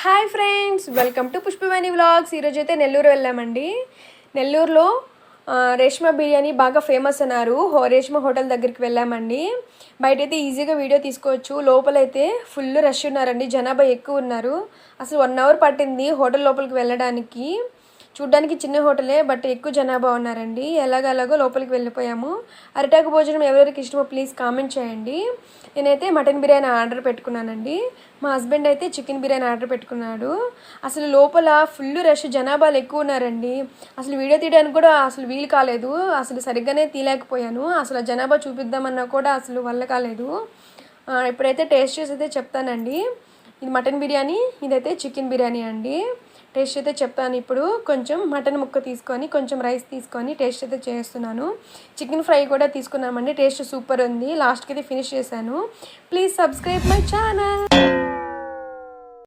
Hi friends, welcome to Pushpavani vlogs. ఈరోజు అయితే నెల్లూరు వెళ్ళామండి. నెల్లూరులో రేష్మా బిర్యానీ బాగా ఫేమస్ అన్నారు. రేష్మా హోటల్ దగ్గరికి వెళ్ళామండి. బయట అయితే ఈజీగా వీడియో తీసుకోవచ్చు. లోపలైతే ఫుల్ రష్ ఉన్నారండి, జనాభా ఎక్కువ ఉన్నారు. అసలు 1 అవర్ పట్టింది హోటల్ లోపలికి వెళ్ళడానికి. చూడ్డానికి చిన్న హోటలే, బట్ ఎక్కువ జనాభా ఉన్నారండి. ఎలాగో లోపలికి వెళ్ళిపోయాము. అరిటాకు భోజనం ఎవరెవరికి ఇష్టమో ప్లీజ్ కామెంట్ చేయండి. నేనైతే మటన్ బిర్యానీ ఆర్డర్ పెట్టుకున్నానండి. మా హస్బెండ్ అయితే చికెన్ బిర్యానీ ఆర్డర్ పెట్టుకున్నాడు. అసలు లోపల ఫుల్ రష్, జనాభాలు ఎక్కువ ఉన్నారండి. అసలు వీడియో తీయడానికి కూడా అసలు వీలు కాలేదు. అసలు సరిగ్గానే తీయలేకపోయాను. అసలు జనాభా చూపిద్దామన్నా కూడా అసలు వల్ల కాలేదు. ఇప్పుడైతే టేస్ట్ చేసి అయితే చెప్తానండి. ఇది మటన్ బిర్యానీ, ఇదైతే చికెన్ బిర్యానీ అండి. టేస్ట్ అయితే చెప్తాను. ఇప్పుడు కొంచెం మటన్ ముక్క తీసుకొని కొంచెం రైస్ తీసుకొని టేస్ట్ అయితే చేస్తున్నాను. చికెన్ ఫ్రై కూడా తీసుకున్నామండి. టేస్ట్ సూపర్ ఉంది. లాస్ట్కి అయితే ఫినిష్ చేశాను. Please subscribe my channel.